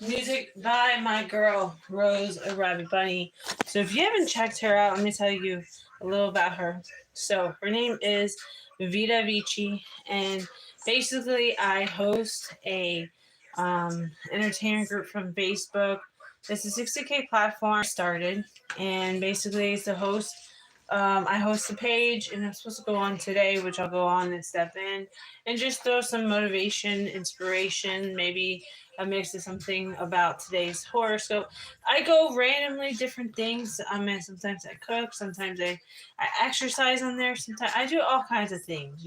Music by my girl Rose a Rabbit Bunny. So if you haven't checked her out, let me tell you a little about her. So her name is Vita Vici, and basically I host a entertainment group from Facebook. It's a 60K platform started, and basically it's the host. I host the page, and I'm supposed to go on today, which I'll go on and step in, and just throw some motivation, inspiration, maybe a mix of something about today's horoscope. I go randomly different things. I mean, sometimes I cook, sometimes I exercise on there. Sometimes I do all kinds of things.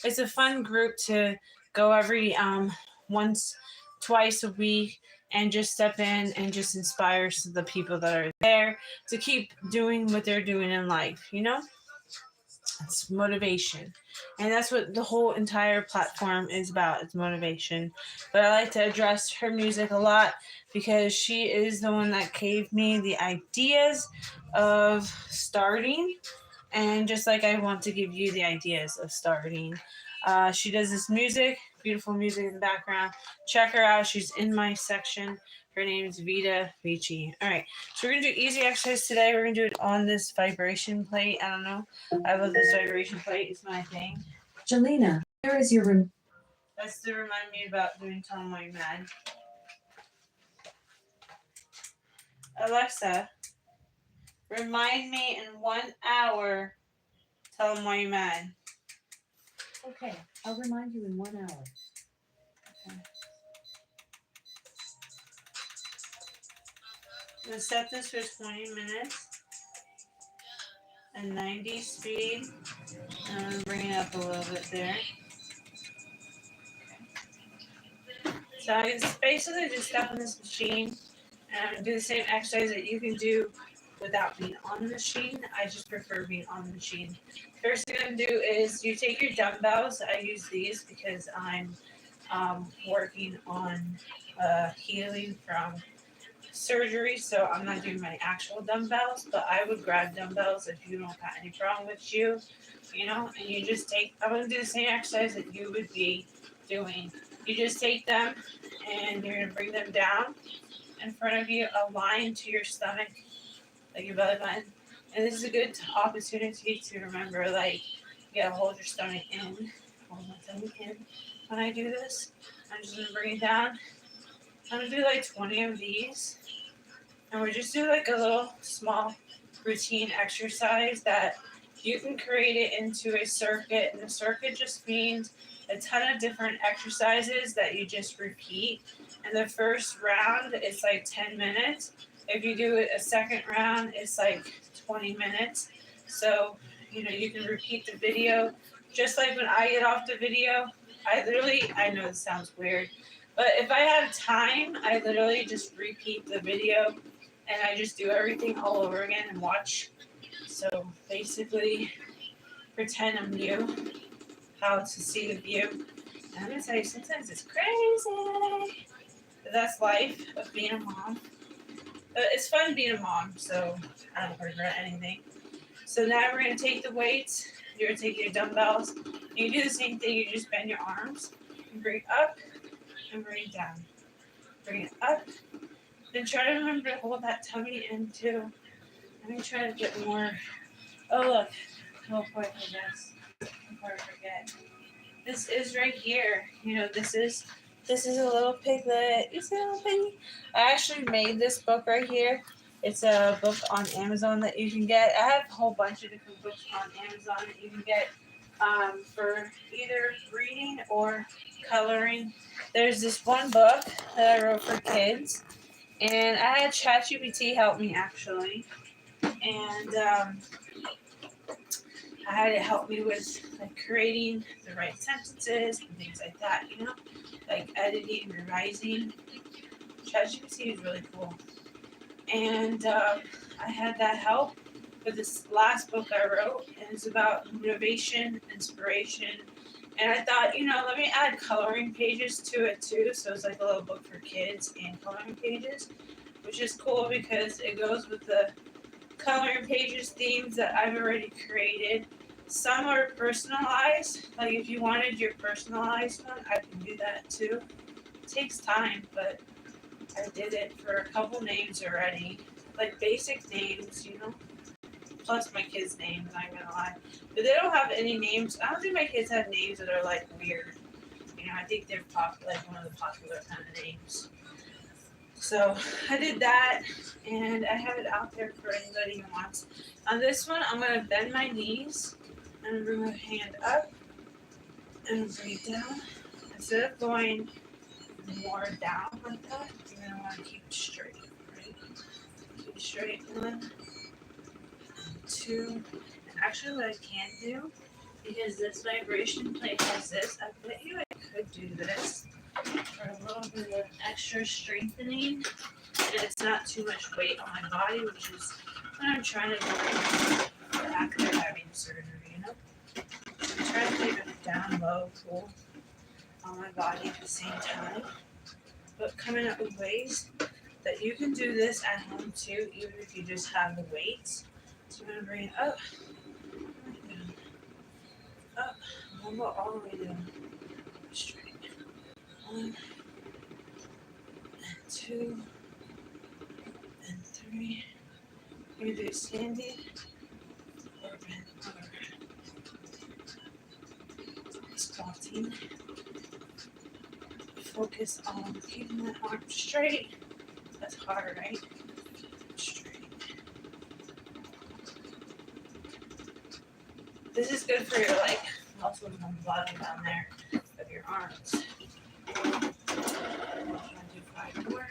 It's a fun group to go every once, twice a week, and just step in and just inspire the people that are there to keep doing what they're doing in life. It's motivation. And that's what the whole entire platform is about. It's motivation. But I like to address her music a lot because she is the one that gave me the ideas of starting. And just like I want to give you the ideas of starting. She does this music, beautiful music in the background. Check her out. She's in my section. Her name is Vita Vici. All right, so we're gonna do easy exercise today. We're gonna do it on this vibration plate. I don't know. I love this vibration plate. It's my thing. Jelena, where is your room? That's to remind me about doing Tell 'em Why You're Mad. Alexa, remind me in 1 hour. Tell 'em why you're mad. Okay, I'll remind you in 1 hour. Okay. I'm gonna set this for 20 minutes and 90 speed. And I'm gonna bring it up a little bit there. So I basically just step on this machine and do the same exercise that you can do without being on the machine. I just prefer being on the machine. First thing I'm gonna do is you take your dumbbells. I use these because I'm working on healing from surgery, so I'm not doing my actual dumbbells, but I would grab dumbbells if you don't have any problem with and you just take, I'm going to do the same exercise that you would be doing. You just take them and you're going to bring them down in front of you, a line to your stomach, like your belly button. And this is a good opportunity to remember, like, you gotta hold your stomach in, hold my tummy in. When I do this, I'm just going to bring it down. I'm going to do like 20 of these. And we're just doing like a little small routine exercise that you can create it into a circuit. And the circuit just means a ton of different exercises that you just repeat. And the first round, it's like 10 minutes. If you do it a second round, it's like 20 minutes. So, you can repeat the video. Just like when I get off the video, I know this sounds weird, but if I have time, I literally just repeat the video and I just do everything all over again and watch. So basically, pretend I'm you, how to see the view. And I'm gonna tell you, sometimes it's crazy. But that's life of being a mom. But it's fun being a mom, so I don't regret anything. So now we're gonna take the weights. You're gonna take your dumbbells. You do the same thing. You just bend your arms and bring it up and bring it down. Bring it up. Then try to remember to hold that tummy in too. Let me try to get more. Oh look, real quick, I guess. Before I forget, this is right here. This is a little piglet. You see a little piggy? I actually made this book right here. It's a book on Amazon that you can get. I have a whole bunch of different books on Amazon that you can get for either reading or coloring. There's this one book that I wrote for kids, and I had ChatGPT help me actually, and I had it help me with like creating the right sentences and things like that, like editing, revising. ChatGPT is really cool, and I had that help with this last book I wrote, and it's about motivation, inspiration. And I thought, let me add coloring pages to it too. So it's like a little book for kids and coloring pages, which is cool because it goes with the coloring pages themes that I've already created. Some are personalized. Like if you wanted your personalized one, I can do that too. It takes time, but I did it for a couple names already, like basic names, you know. Plus my kids' names, I'm not gonna lie. But they don't have any names. I don't think my kids have names that are like weird. You know, I think they're like one of the popular kind of names. So I did that, and I have it out there for anybody who wants. On this one, I'm gonna bend my knees and bring my hand up and bring it down. Instead of going more down like that, you're gonna want to keep it straight, right? Keep it straight. 1, 2. And actually, what I can do, because this vibration plate has this, I bet you I could do this for a little bit of extra strengthening, and it's not too much weight on my body, which is what I'm trying to do after having surgery, you know? I'm trying to keep it down low, cool on my body at the same time, but coming up with ways that you can do this at home too, even if you just have the weights. So I'm gonna bring it up, down, up, and then go all the way down, straight. 1, and 2, and 3. You're gonna do standing or bent over. Squatting. Focus on keeping that arm straight. That's hard, right? Straight. This is good for your like muscles on the bottom down there of your arms. I'm gonna do 5 more.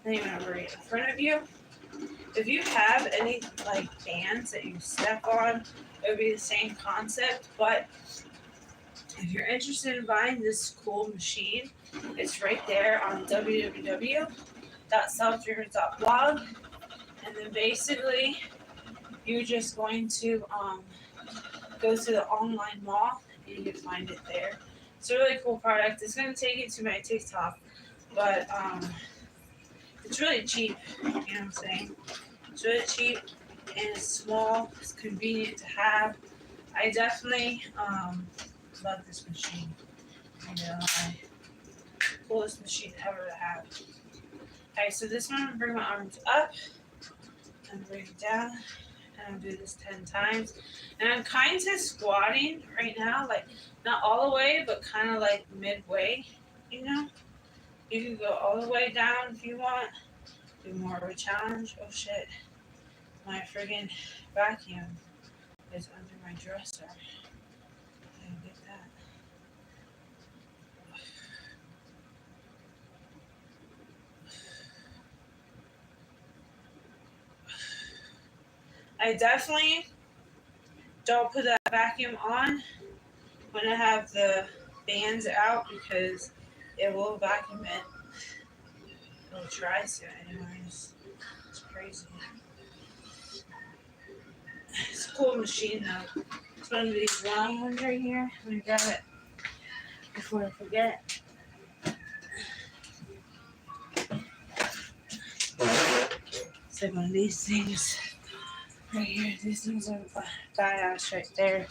Then you're gonna bring it in front of you. If you have any like bands that you step on, it would be the same concept. But if you're interested in buying this cool machine, it's right there on www.selfdreamers.blog. And then basically, you're just going to go to the online mall and you can find it there. It's a really cool product. It's going to take you to my TikTok, but it's really cheap. You know what I'm saying? It's really cheap and it's small. It's convenient to have. I definitely love this machine. You know, coolest machine ever to have. Alright, so this one, I'm gonna bring my arms up and bring it down, and I'll do this 10 times. And I'm kind of squatting right now, like not all the way, but kind of like midway. You know, you can go all the way down if you want. Do more of a challenge. Oh shit, my friggin' vacuum is under my dresser. I didn't get that. I definitely don't put that vacuum on when I have the bands out because it will vacuum it. It'll try to anyways. It's crazy. It's a cool machine though. It's one of these long ones right here. I'm gonna grab it before I forget. It's like one of these things right here. These things are badass right there.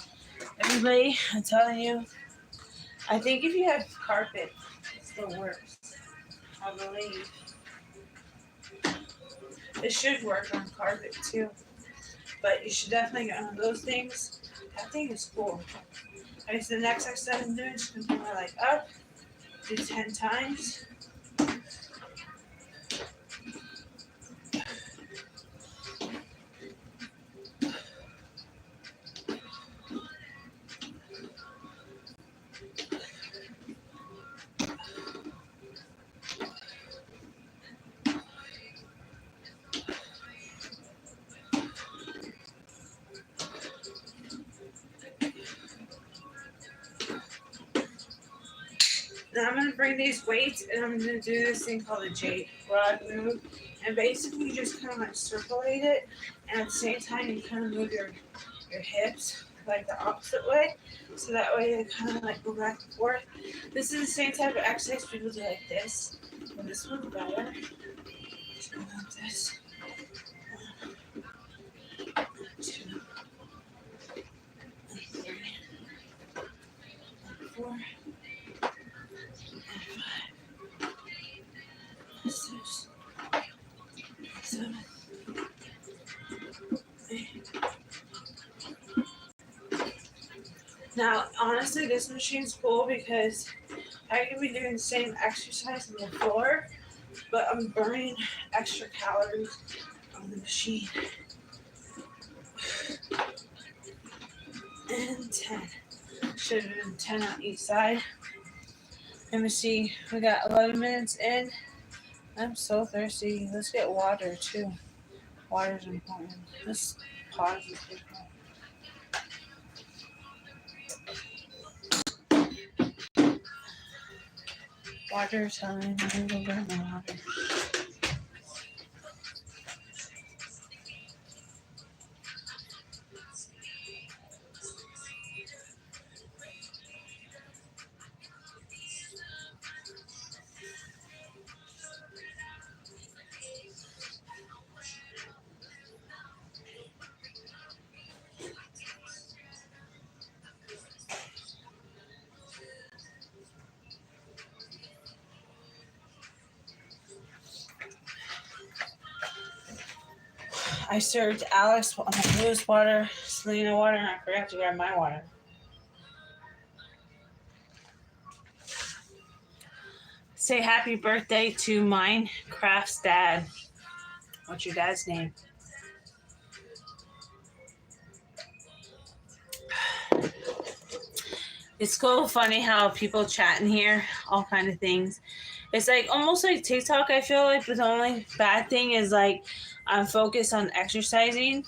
Everybody, I'm telling you, I think if you have carpet, it's the worst. I believe. It should work on carpet too. But you should definitely get one of those things. That thing is cool. Okay, so the next exercise I'm doing is going to bring my leg up. Do 10 times. Now I'm going to bring these weights and I'm going to do this thing called a J rod move. And basically you just kind of like circulate it. And at the same time you kind of move your hips like the opposite way. So that way they kind of like go back and forth. This is the same type of exercise people do like this. But this one's better. Just go like this. Now, honestly, this machine's cool because I could be doing the same exercise on the floor, but I'm burning extra calories on the machine. And 10. Should have been 10 on each side. Let me see. We got 11 minutes in. I'm so thirsty. Let's get water too. Water's important. Let's pause this video. Water time. I'm gonna go grab my water. I served Alex Lewis water, Selena water, and I forgot to grab my water. Say happy birthday to Minecraft's dad. What's your dad's name? It's so funny how people chat in here, all kind of things. It's like almost like TikTok, I feel like, but the only bad thing is like I'm focused on exercising.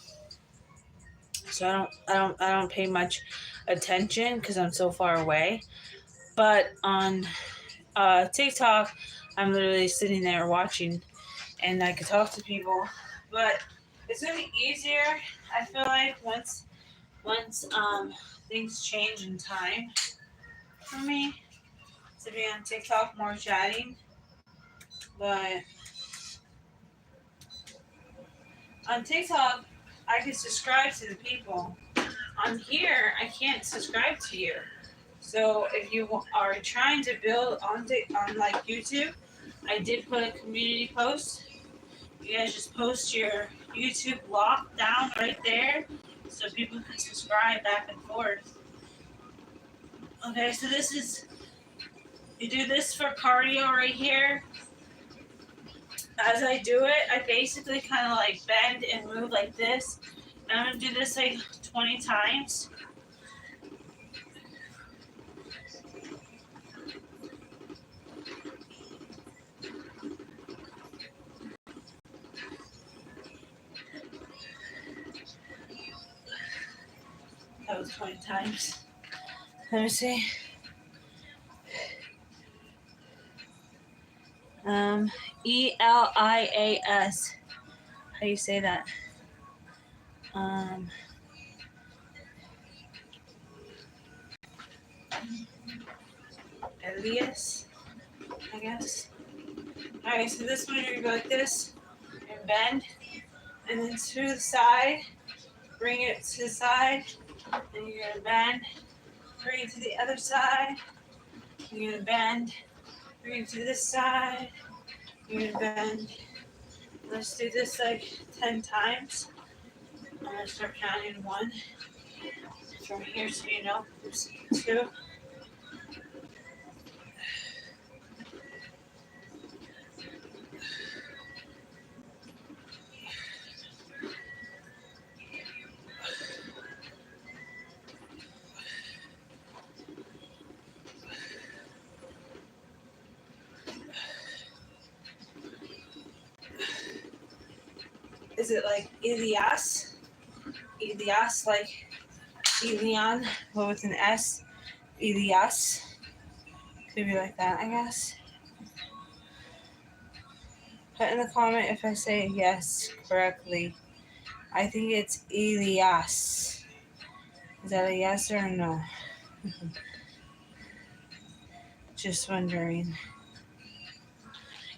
So I don't pay much attention because I'm so far away. But on TikTok, I'm literally sitting there watching, and I could talk to people. But it's gonna be easier. I feel like once things change in time for me to be on TikTok more chatting. But on TikTok, I can subscribe to the people. On here, I can't subscribe to you. So if you are trying to build on like YouTube, I did put a community post. You guys just post your YouTube lock down right there, so people can subscribe back and forth. Okay, so this is you do this for cardio right here. As I do it, I basically kind of like bend and move like this. And I'm gonna do this like 20 times. That was 20 times. Let me see. Elias. How do you say that? Elias, I guess. Alright, so this one you're gonna go like this and bend, and then to the side, bring it to the side, and you're gonna bend, bring it to the other side, you're gonna bend, bring it to this side, you're gonna bend. Let's do this like 10 times. I'm gonna start counting 1 from here so you know. 2. Is it like Elias? Elias, like Elian, but with an S? Elias. Could be like that, I guess. Put in the comment if I say yes correctly. I think it's Elias. Is that a yes or a no? Just wondering.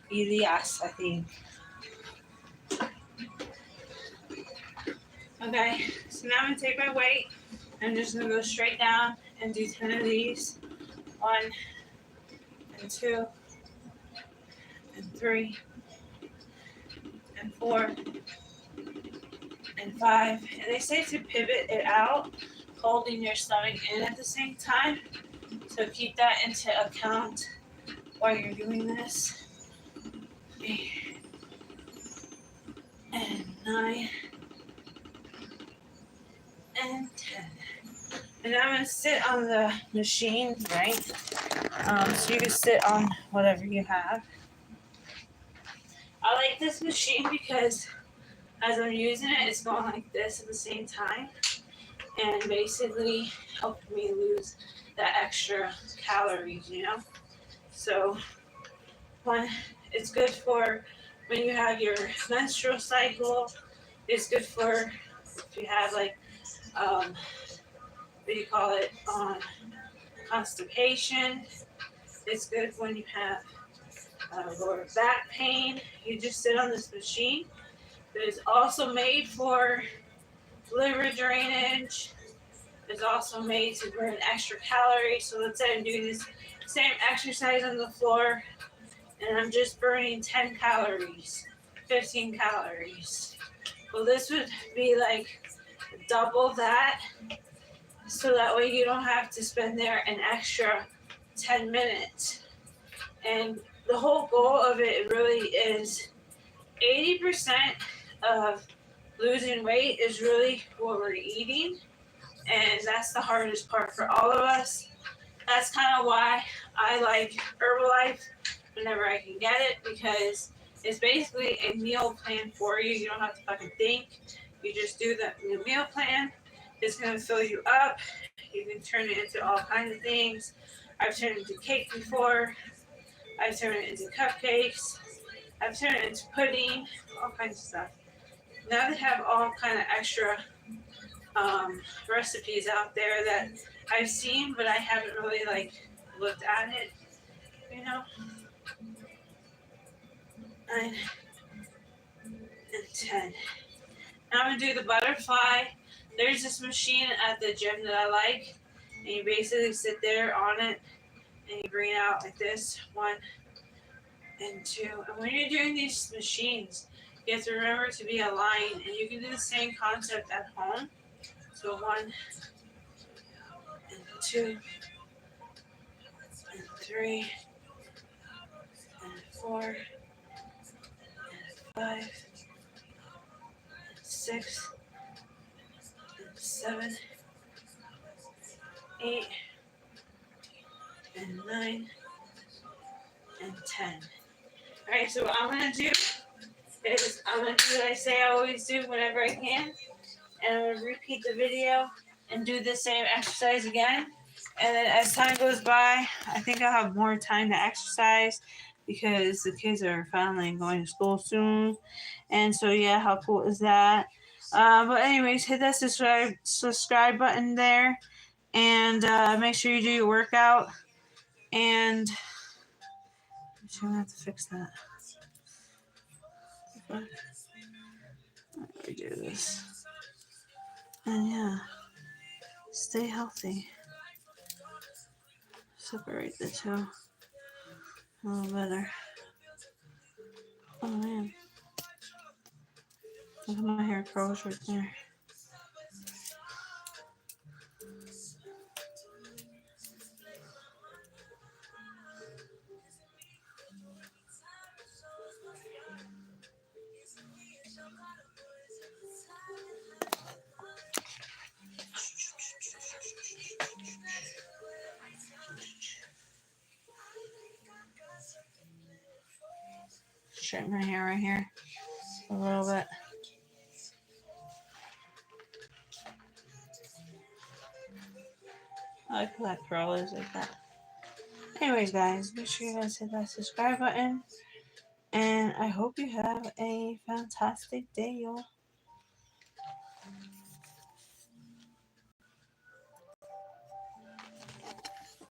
Elias, I think. Okay, so now I'm gonna take my weight. I'm just gonna go straight down and do 10 of these. 1 and 2 and 3 and 4 and 5. And they say to pivot it out, holding your stomach in at the same time. So keep that into account while you're doing this. 8 and 9 and 10. And I'm going to sit on the machine, right? So you can sit on whatever you have. I like this machine because as I'm using it, it's going like this at the same time. And basically helping me lose that extra calories, you know? So it's good for when you have your menstrual cycle. It's good for if you have like what do you call it, constipation. It's good when you have lower back pain. You just sit on this machine. It is also made for liver drainage. It's also made to burn extra calories. So let's say I'm doing this same exercise on the floor and I'm just burning 10 calories, 15 calories. Well, this would be like double that, so that way you don't have to spend there an extra 10 minutes. And the whole goal of it really is 80% of losing weight is really what we're eating. And that's the hardest part for all of us. That's kind of why I like Herbalife whenever I can get it, because it's basically a meal plan for you. You don't have to fucking think. You just do the meal plan. It's going to fill you up. You can turn it into all kinds of things. I've turned it into cake before. I've turned it into cupcakes. I've turned it into pudding, all kinds of stuff. Now they have all kind of extra recipes out there that I've seen, but I haven't really like looked at it, you know. 9 and 10. Now I'm gonna do the butterfly. There's this machine at the gym that I like, and you basically sit there on it, and you bring it out like this, 1 and 2. And when you're doing these machines, you have to remember to be aligned, and you can do the same concept at home. So 1 and 2 and 3 and 4 and 5 and 6 and 7, 8 and 9 and 10. Alright, so what I'm gonna do is I'm gonna do what I say I always do whenever I can, and I'm gonna repeat the video and do the same exercise again. And then as time goes by, I think I'll have more time to exercise because the kids are finally going to school soon. And so yeah, how cool is that? But anyways, hit that subscribe button there, and make sure you do your workout. And I'm sure I have to fix that. Let me do this. And yeah, stay healthy. Separate the two a little better. Oh man, look at my hair curls right there. Straighten my hair right here a little bit. I like how that curl is like that. Anyways, guys, make sure you guys hit that subscribe button. And I hope you have a fantastic day, y'all.